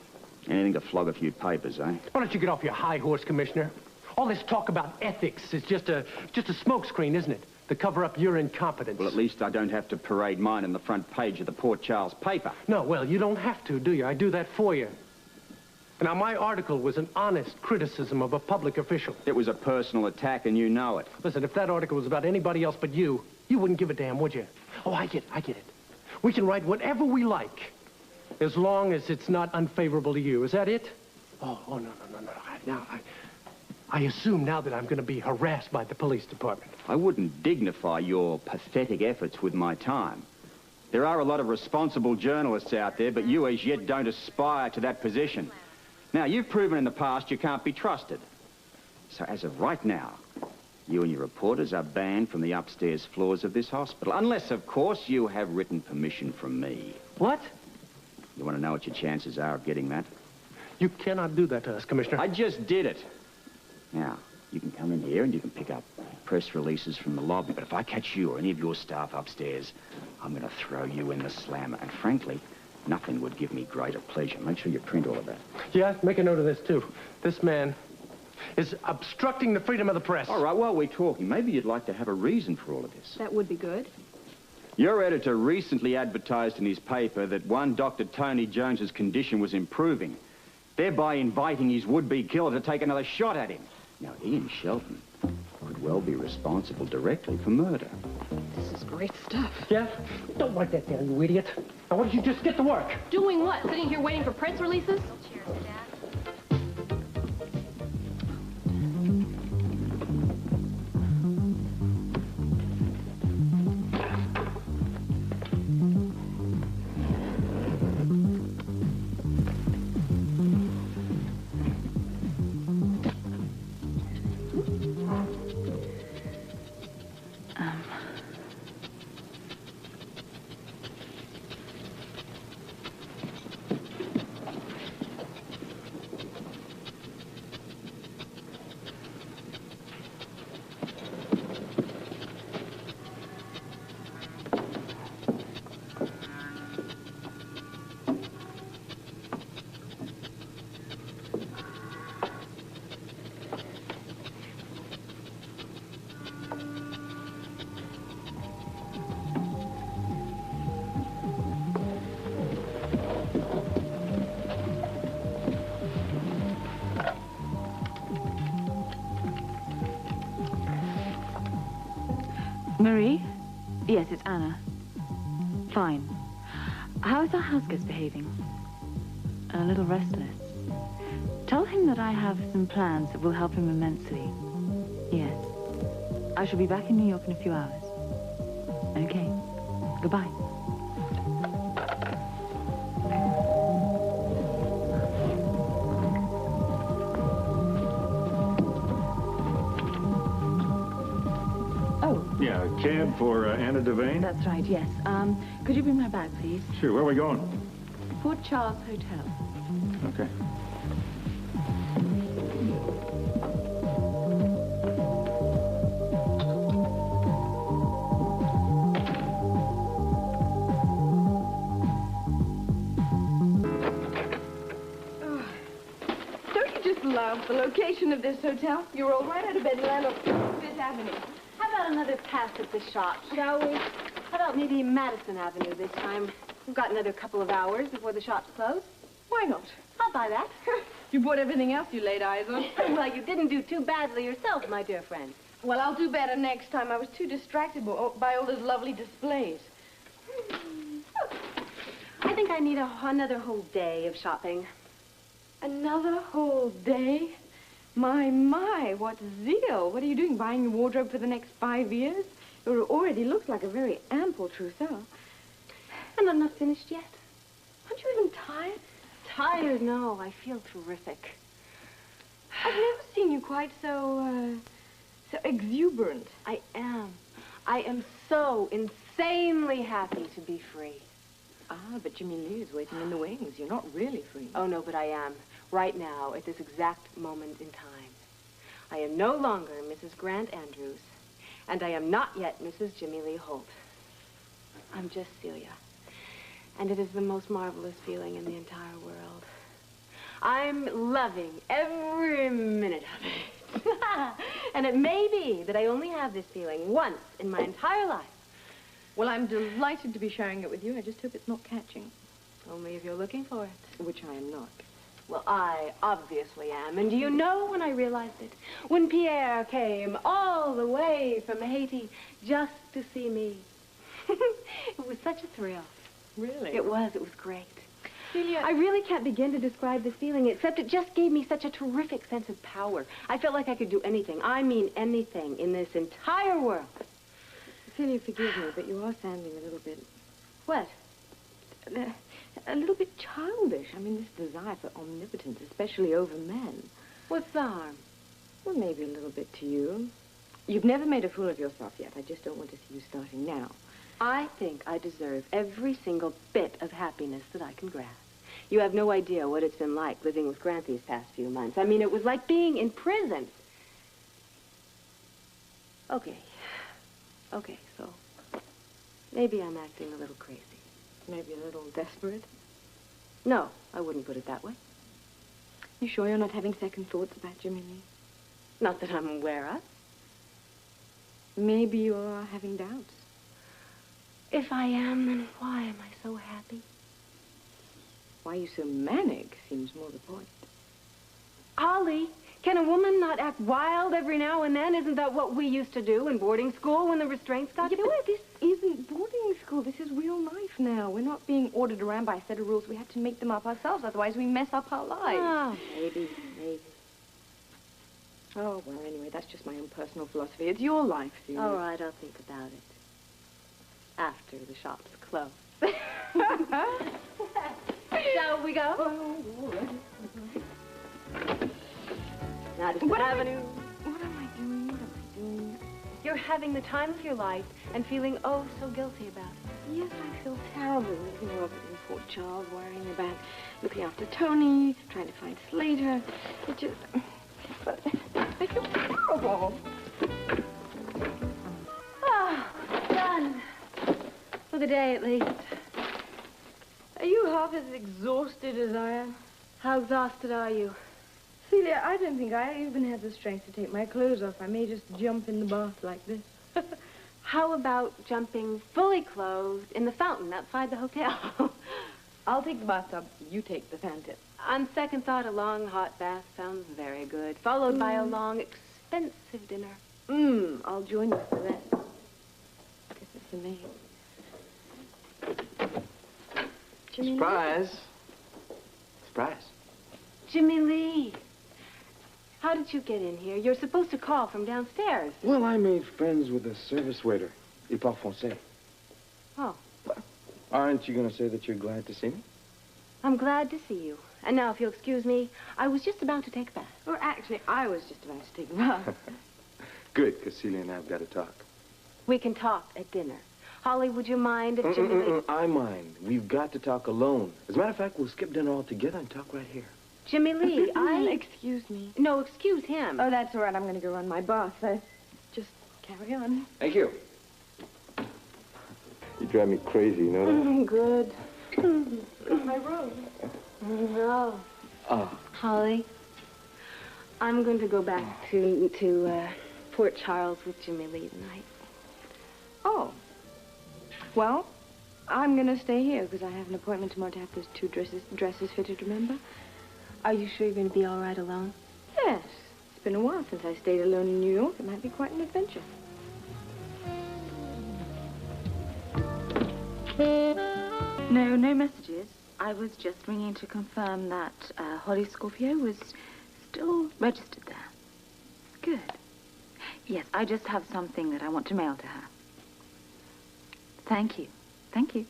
Anything to flog a few papers, eh?
Why don't you get off your high horse, Commissioner? All this talk about ethics is just a smokescreen, isn't it? To cover up your incompetence.
Well, at least I don't have to parade mine on the front page of the Port Charles paper.
No, well, you don't have to, do you? I do that for you. Now, my article was an honest criticism of a public official.
It was a personal attack, and you know it.
Listen, if that article was about anybody else but you wouldn't give a damn, would you? Oh, I get it. We can write whatever we like, as long as it's not unfavorable to you. Is that it? Oh, no. Now, I assume now that I'm going to be harassed by the police department.
I wouldn't dignify your pathetic efforts with my time. There are a lot of responsible journalists out there, but you as yet don't aspire to that position. Now, you've proven in the past you can't be trusted. So as of right now, you and your reporters are banned from the upstairs floors of this hospital. Unless, of course, you have written permission from me.
What?
You want to know what your chances are of getting that?
You cannot do that to us, Commissioner.
I just did it. Now, you can come in here and you can pick up press releases from the lobby. But if I catch you or any of your staff upstairs, I'm going to throw you in the slammer. And frankly, nothing would give me greater pleasure. Make sure you print all of that.
Yeah, make a note of this, too. This man is obstructing the freedom of the press.
All right, while we're talking, maybe you'd like to have a reason for all of this.
That would be good.
Your editor recently advertised in his paper that one Dr. Tony Jones's condition was improving, thereby inviting his would-be killer to take another shot at him. Now, Ian Shelton well be responsible directly for murder.
This is great stuff.
Jeff, don't write that down, you idiot. Now, why don't you just get to work?
Doing what? Sitting here waiting for press releases?
Marie? Yes, it's Anna. Fine. How is our house guest behaving? A little restless. Tell him that I have some plans that will help him immensely. Yes. I shall be back in New York in a few hours. Okay. Goodbye.
Yeah, a cab for Anna Devane?
That's right, yes. Could you bring my bag, please?
Sure, where are we going?
Port Charles Hotel.
Okay.
Don't you just love the location of this hotel? You roll right out of bed and land on Fifth Avenue.
How about another pass at the shop, shall we? How about maybe Madison Avenue this time? We've got another couple of hours before the shop's closed.
Why not?
I'll buy that.
You bought everything else you laid eyes on.
Well, you didn't do too badly yourself, my dear friend.
Well, I'll do better next time. I was too distracted by all those lovely displays.
I think I need another whole day of shopping.
Another whole day? My, what zeal. What are you doing, buying your wardrobe for the next 5 years? It already looks like a very ample trousseau.
And I'm not finished yet.
Aren't you even tired?
Tired? No, I feel terrific.
I've never seen you quite so exuberant.
I am. I am so insanely happy to be free.
Ah, but Jimmy Lee is waiting in the wings. You're not really free.
Oh, no, but I am. Right now, at this exact moment in time. I am no longer Mrs. Grant Andrews, and I am not yet Mrs. Jimmy Lee Holt. I'm just Celia, and it is the most marvelous feeling in the entire world. I'm loving every minute of it. And it may be that I only have this feeling once in my entire life.
Well, I'm delighted to be sharing it with you. I just hope it's not catching.
Only if you're looking for it.
Which I am not.
Well, I obviously am. And do you know when I realized it? When Pierre came all the way from Haiti just to see me. It was such a thrill.
Really?
It was great.
Celia,
I really can't begin to describe this feeling, except it just gave me such a terrific sense of power. I felt like I could do anything, I mean anything, in this entire world.
Celia, forgive me, but you are sounding a little bit...
What?
A little bit childish. I mean, this desire for omnipotence, especially over men.
What's the harm?
Well, maybe a little bit to you. You've never made a fool of yourself yet. I just don't want to see you starting now.
I think I deserve every single bit of happiness that I can grasp. You have no idea what it's been like living with Grant these past few months. I mean, it was like being in prison. Okay, so maybe I'm acting a little crazy.
Maybe a little desperate.
No, I wouldn't put it that way.
You sure you're not having second thoughts about Jimmy Lee?
Not that I'm aware of.
Maybe you are having doubts.
If I am, then why am I so happy?
Why are you so manic seems more the point.
Ollie, Can a woman not act wild every now and then? Isn't that what we used to do in boarding school when the restraints got
Yeah,
to
but this isn't boarding school. This is real life now. We're not being ordered around by a set of rules. We have to make them up ourselves. Otherwise, we mess up our lives.
Ah,
maybe. Oh, well, anyway, that's just my own personal philosophy. It's your life, Celia.
all right, I'll think about it. After the shops close. Shall we go? Madison Avenue.
What am I doing?
You're having the time of your life and feeling oh so guilty about it.
Yes, I feel terrible leaving Robert and poor Charles worrying about looking after Tony, trying to find Slater. It just... But I feel terrible.
Ah, done. For the day, at least.
Are you half as exhausted as I am?
How exhausted are you?
Celia, I don't think I even have the strength to take my clothes off. I may just jump in the bath like this.
How about jumping fully clothed in the fountain outside the hotel?
I'll take the bathtub. You take the fountain.
On second thought, a long hot bath sounds very good, followed by a long, expensive dinner.
I'll join you for that. Guess it's for me.
Surprise. Surprise.
Jimmy Lee. How did you get in here? You're supposed to call from downstairs.
Well, I made friends with the service waiter. Il parle français.
Oh.
Aren't you going to say that you're glad to see me?
I'm glad to see you. And now, if you'll excuse me, I was just about to take a bath.
Or actually, I was just about to take a bath.
Good, because Celia and I have got to talk.
We can talk at dinner. Holly, would you mind if Jimmy Lee...
I mind. We've got to talk alone. As a matter of fact, we'll skip dinner altogether and talk right here.
Jimmy Lee,
Excuse me.
No, excuse him.
Oh, that's all right. I'm going to go run my bath. Just carry on.
Thank you. You drive me crazy, you know that?
Good. My robe.
No.
Oh.
Holly, I'm going to go back to Port Charles with Jimmy Lee tonight.
Oh. Well, I'm going to stay here because I have an appointment tomorrow to have those two dresses fitted, remember?
Are you sure you're going to be all right alone?
Yes. It's been a while since I stayed alone in New York. It might be quite an adventure.
No messages. I was just ringing to confirm that Holly Scorpio was still registered there. Good. Yes, I just have something that I want to mail to her. Thank you. Thank you.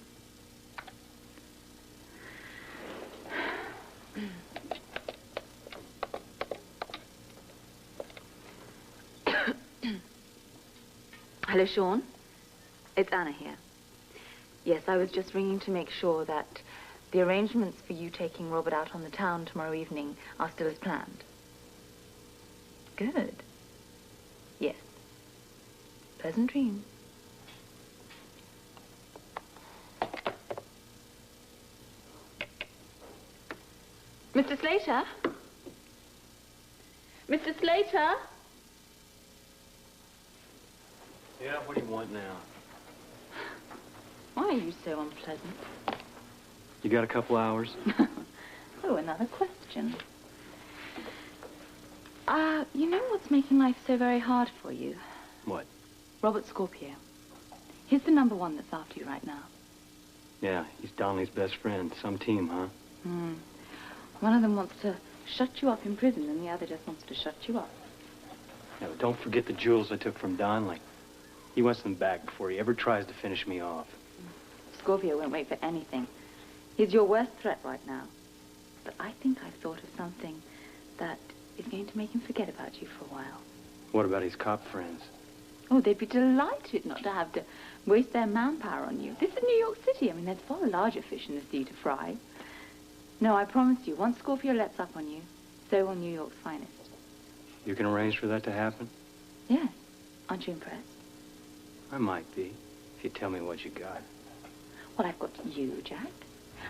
Hello, Sean. It's Anna here. Yes, I was just ringing to make sure that the arrangements for you taking Robert out on the town tomorrow evening are still as planned. Good. Yes. Pleasant dreams. Mr. Slater? Mr. Slater?
Yeah, what do you want now?
Why are you so unpleasant?
You got a couple hours?
Oh, another question. You know what's making life so very hard for you?
What?
Robert Scorpio. He's the number one that's after you right now.
Yeah, he's Donnelly's best friend. Some team, huh?
One of them wants to shut you up in prison, and the other just wants to shut you up.
Yeah, but don't forget the jewels I took from Donnelly. He wants them back before he ever tries to finish me off.
Scorpio won't wait for anything. He's your worst threat right now. But I think I've thought of something that is going to make him forget about you for a while.
What about his cop friends?
Oh, they'd be delighted not to have to waste their manpower on you. This is New York City. I mean, there's far larger fish in the sea to fry. No, I promise you, once Scorpio lets up on you, so will New York's finest.
You can arrange for that to happen?
Yes. Aren't you impressed?
I might be, if you tell me what you got.
Well, I've got you, Jack.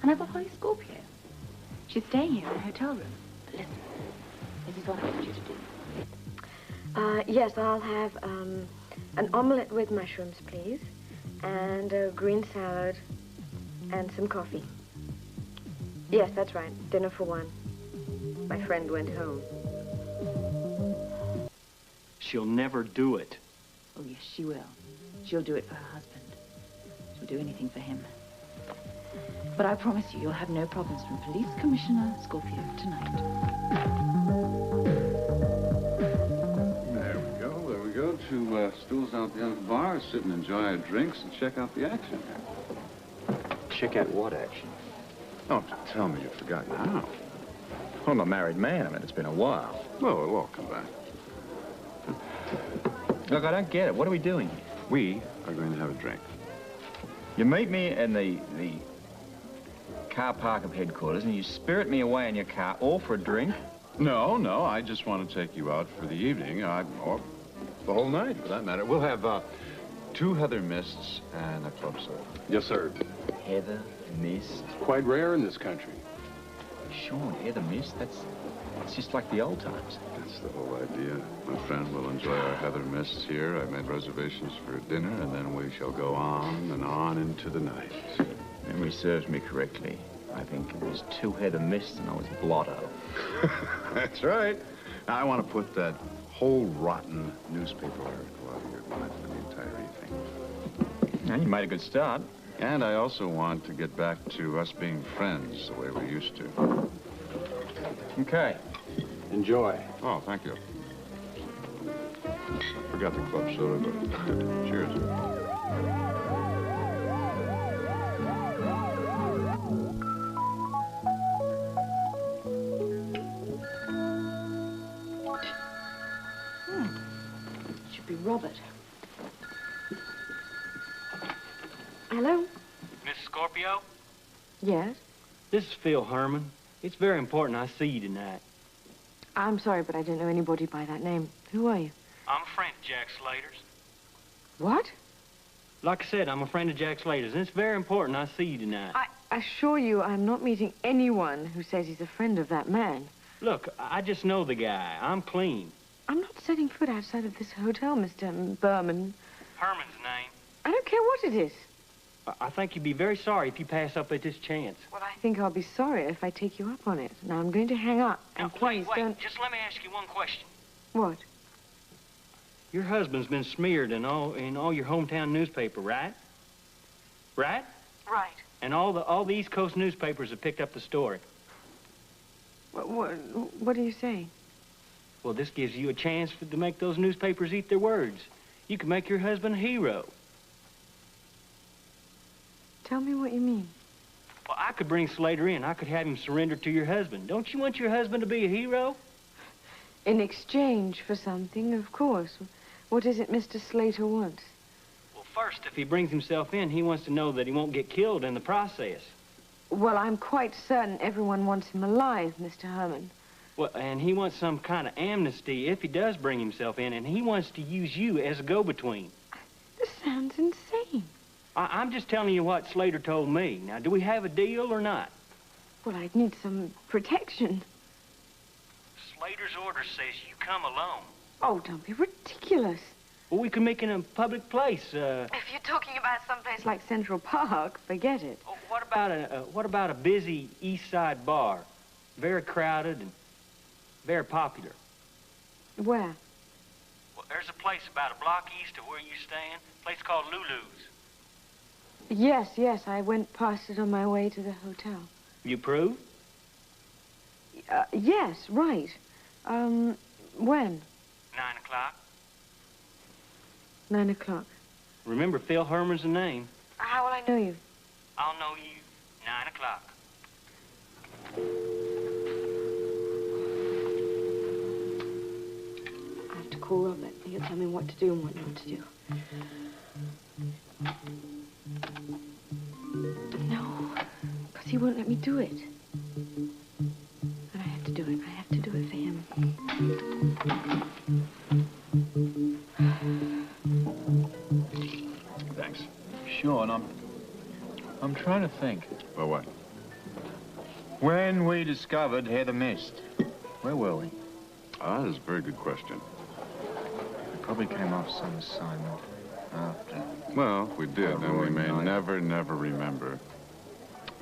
And I've got Holly Scorpio. She's staying here in a hotel room. But listen, this is what I want you to do.
Yes, I'll have an omelette with mushrooms, please, and a green salad, and some coffee. Yes, that's right. Dinner for one. My friend went home.
she'll never do it.
Oh, yes, she will. She'll do it for her husband. She'll do anything for him. But I promise you, you'll have no problems from Police Commissioner Scorpio tonight.
There we go. Two stools out the end of the bar, sit and enjoy our drinks and check out the action.
Check out what action?
Don't tell me you forgot your now.
I'm a married man. I mean, it's been a while.
Well, it'll all come back.
Look, I don't get it. What are we doing here?
We are going to have a drink.
You meet me in the car park of headquarters, and you spirit me away in your car, all for a drink?
No, I just want to take you out for the evening, or the whole night, for that matter. We'll have 2 heather mists and a club soda. Yes, sir.
Heather mist?
Quite rare in this country.
Sean, heather mist? That's just like the old times.
That's the whole idea. My friend will enjoy our heather mists here. I've made reservations for dinner, and then we shall go on and on into the night.
Memory serves me correctly. I think it was 2 heather mists and I was blotto.
That's right. Now, I want to put that whole rotten newspaper article out of your mind for the entire evening.
Well, you made a good start.
And I also want to get back to us being friends the way we used to.
Okay.
Enjoy. Oh, thank you. Forgot the club soda, but cheers.
Should be Robert. Hello?
Miss Scorpio?
Yes?
This is Phil Herman. It's very important I see you tonight.
I'm sorry, but I don't know anybody by that name. Who are you?
I'm a friend of Jack Slater's.
What?
Like I said, I'm a friend of Jack Slater's, and it's very important I see you tonight.
I assure you I'm not meeting anyone who says he's a friend of that man.
Look, I just know the guy. I'm clean.
I'm not setting foot outside of this hotel, Mr. Berman.
Herman's name.
I don't care what it is.
I think you'd be very sorry if you pass up at this chance.
Well, I think I'll be sorry if I take you up on it. Now, I'm going to hang up. And
Now,
please
wait,
don't...
just let me ask you one question.
What?
Your husband's been smeared in all your hometown newspaper, right? Right?
Right.
And all the East Coast newspapers have picked up the story.
What are you saying?
Well, this gives you a chance to make those newspapers eat their words. You can make your husband a hero.
Tell me what you mean.
Well, I could bring Slater in. I could have him surrender to your husband. Don't you want your husband to be a hero?
In exchange for something, of course. What is it Mr. Slater wants?
Well, first, if he brings himself in, he wants to know that he won't get killed in the process.
Well, I'm quite certain everyone wants him alive, Mr. Herman.
Well, and he wants some kind of amnesty if he does bring himself in, and he wants to use you as a go-between.
This sounds insane.
I'm just telling you what Slater told me. Now, do we have a deal or not?
Well, I'd need some protection.
Slater's order says you come alone.
Oh, don't be ridiculous.
Well, we can make it in a public place.
If you're talking about someplace like Central Park, forget it.
Oh, what about a busy East Side bar? Very crowded and very popular.
Where?
Well, there's a place about a block east of where you stand, a place called Lulu's.
Yes, I went past it on my way to the hotel.
You approve?
Yes, right. When?
9 o'clock.
9 o'clock.
Remember, Phil Herman's the name.
How will I know you?
I'll know you 9 o'clock.
I have to call Robert. He'll tell me what to do and what not to do. No, because he won't let me do it. And I have to do it. I have to do it for him.
Thanks. Sean, I'm trying to think.
Well, what?
When we discovered Heather Mist, where were we?
Ah, that's a very good question.
We probably came off some assignment after.
Well, we did, and we may never remember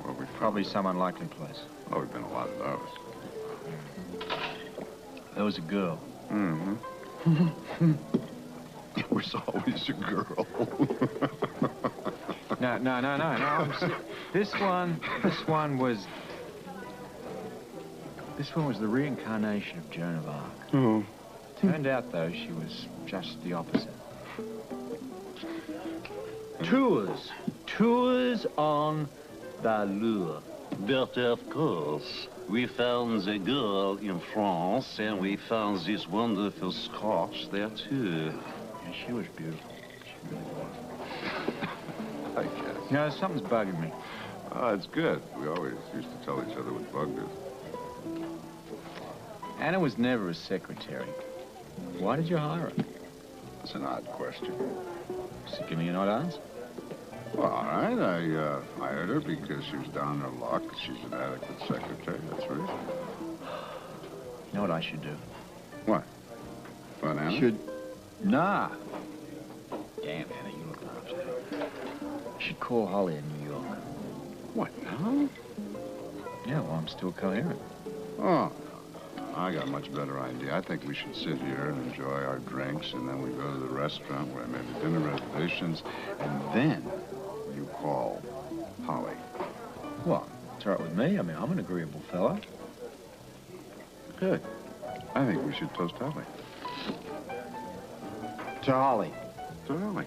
where we
Probably some unlikely place.
Oh, we've been a lot of those.
There was a girl.
Mm-hmm. It was always a girl.
No. This one was the reincarnation of Joan of Arc.
Oh.
Turned out, though, she was just the opposite.
Tours on Ballour. But of course, we found the girl in France, and we found this wonderful Scotch there, too.
Yeah, she was beautiful. She really was.
I guess.
You know, something's bugging me.
Oh, it's good. We always used to tell each other what bugged us.
Anna was never a secretary. Why did you hire her?
That's an odd question.
So give me an odd answer.
Well, all right. I hired her because she was down on her luck. She's an adequate secretary. That's right.
You know what I should do?
What? What, Anna?
Nah. Damn, Anna, you look upset. I should call Holly in New York.
What, now?
Yeah, well, I'm still coherent.
Oh, I got a much better idea. I think we should sit here and enjoy our drinks, and then we go to the restaurant where I made the dinner reservations, and then you call Holly.
What? It's all right with me. I mean, I'm an agreeable fella.
Good. I think we should toast Holly.
To Holly.
To Holly.